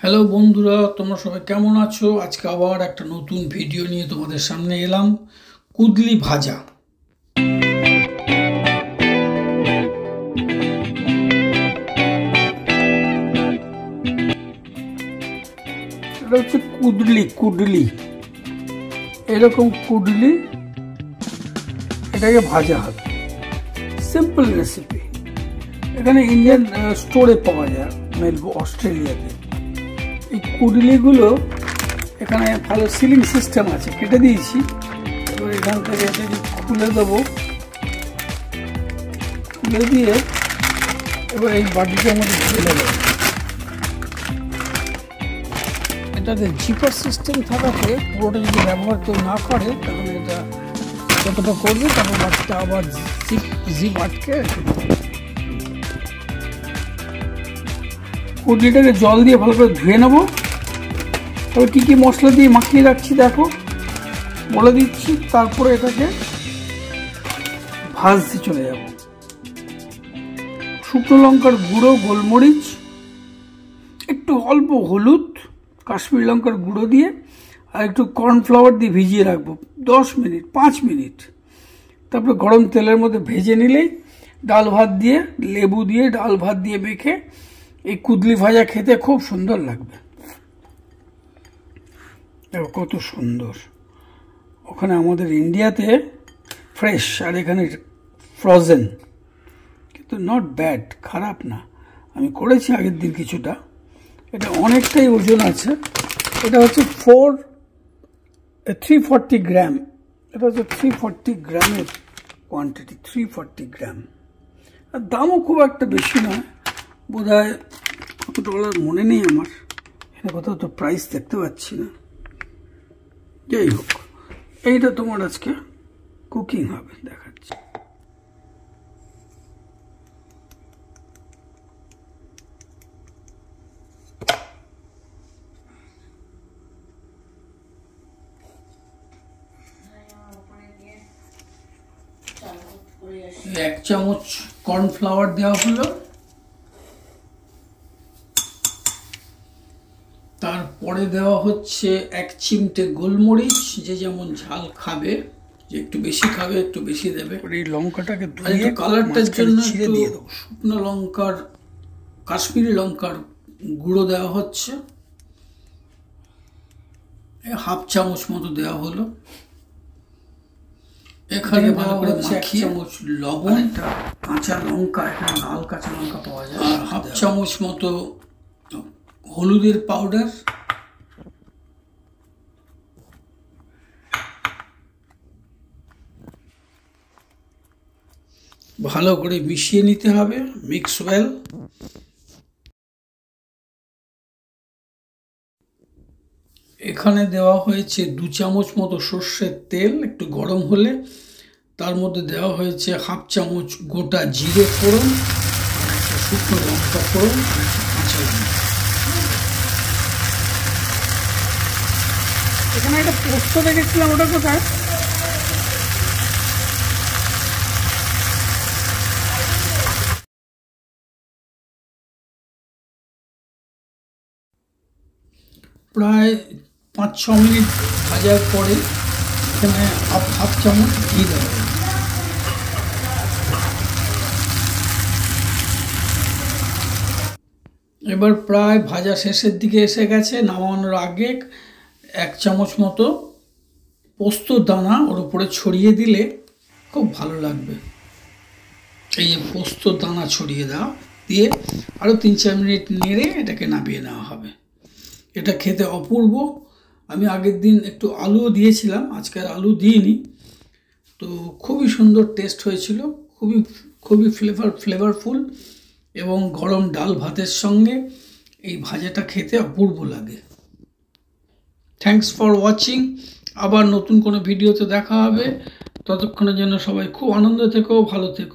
Hello বন্ধুরা, তোমরা সবাই কেমন আছো? আজকে আবার একটা নতুন ভিডিও নিয়ে তোমাদের সামনে এলাম। কুদলি ভাজা। এটা হচ্ছে কুদলি এরকম কুদলি, এটাকে ভাজা হবে। Simple recipe. এখানে ইন্ডিয়ান স্টোরে পাওয়া যায়, মেলবোর্ন অস্ট্রেলিয়াতে। এই কুদলিগুলো এখানে ভালো সিলিং সিস্টেম আছে, কেটে দিয়েছি। এবার এখান থেকে এটাকে খুলে দেবো, খুলে দিয়ে এবার এই বাটিটার মধ্যে ঢেলে দেবো। এটাতে জিপার সিস্টেম থাকাতে পুরোটা যদি ব্যবহার কেউ না করে তাহলে এটা যতটা করবে তারপর বাটিটা আবার জিপ আটকে। কুদলিটাকে জল দিয়ে ভালো করে ধুয়ে নেবো। তবে কী কী মশলা দিয়ে মাখিয়ে রাখছি দেখো, বলে দিচ্ছি। তারপরে এটাকে ভাজতে চলে যাব। শুকনো লঙ্কার গুঁড়ো, গোলমরিচ, একটু অল্প হলুদ, কাশ্মীরি লঙ্কার গুঁড়ো দিয়ে আর একটু কর্নফ্লাওয়ার দিয়ে ভিজিয়ে রাখবো 10 মিনিট 5 মিনিট। তারপরে গরম তেলের মধ্যে ভেজে নিলেই ডাল ভাত দিয়ে, লেবু দিয়ে ডাল ভাত দিয়ে মেখে এই কুদলি ভাজা খেতে খুব সুন্দর লাগবে। দেখো কত সুন্দর। ওখানে আমাদের ইন্ডিয়াতে ফ্রেশ আর এখানে ফ্রোজেন, কিন্তু নট ব্যাড, খারাপ না। আমি করেছি আগের দিন কিছুটা। এটা অনেকটাই ওজন আছে। এটা হচ্ছে 340 গ্রাম। এটা হচ্ছে 340 গ্রামের কোয়ান্টিটি, 340 গ্রাম। আর দামও খুব একটা বেশি নয়, বোধ হয় কত ডলার মনে নেই আমার, এখানে কোথাও তো প্রাইস দেখতে পাচ্ছি না। যাই হোক, এইটা তোমার আজকে কুকিং হবে, দেখাচ্ছি। এক চামচ কর্নফ্লাওয়ার দেওয়া হলো, তারপরে দেওয়া হচ্ছে 1 চিমটে গোলমরিচ। যে যেমন ঝাল খাবে, যে একটু বেশি খাবে একটু বেশি দেবে। এই লঙ্কাটাকে ধুয়ে কালারটার জন্য একটু শুকনো লঙ্কার, কাশ্মীরি লঙ্কার গুঁড়ো দেওয়া হচ্ছে, 1/2 চামচ মতো দেওয়া হলো। এখানে ভালো করে 1 চামচ লবণ, কাঁচা লঙ্কা, এখানে লাল কাঁচা লঙ্কা পাওয়া যায়, আর 1/2 চামচ মতো হলুদের পাউডার। ভালো করে মিশিয়ে নিতে হবে, মিক্স ওয়েল। এখানে দেওয়া হয়েছে 2 চামচ মতো সর্ষের তেল। একটু গরম হলে তার মধ্যে দেওয়া হয়েছে 1/2 চামচ গোটা জিরে ফোড়ন, শুকনো লঙ্কা ফোড়ন, কাঁচা লঙ্কা। এখানে একটা পোস্ত দেখেছিলাম, ওটা কোথায়? প্রায় 5-6 মিনিট ভাজার পরে এখানে 1/2 চামচ ঘি দেওয়া হবে। এবার প্রায় ভাজা শেষের দিকে এসে গেছে। নামানোর আগে 1 চামচ মতো পোস্ত দানা ওর উপরে ছড়িয়ে দিলে খুব ভালো লাগবে। এই যে পোস্ত দানা ছড়িয়ে দেওয়া দিয়ে আরও 3-4 মিনিট নেড়ে এটাকে নামিয়ে নেওয়া হবে। এটা খেতে অপূর্ব। আমি আগের দিন একটু আলুও দিয়েছিলাম, আজকে আর আলু দিইনি। তো খুবই সুন্দর টেস্ট হয়েছিল, খুবই ফ্লেভারফুল, এবং গরম ডাল ভাতের সঙ্গে এই ভাজাটা খেতে অপূর্ব লাগে। Thanks for watching. আবার নতুন কোনো ভিডিওতে দেখা হবে। ততক্ষণের জন্য সবাই খুব আনন্দ থেকো, ভালো থেকো।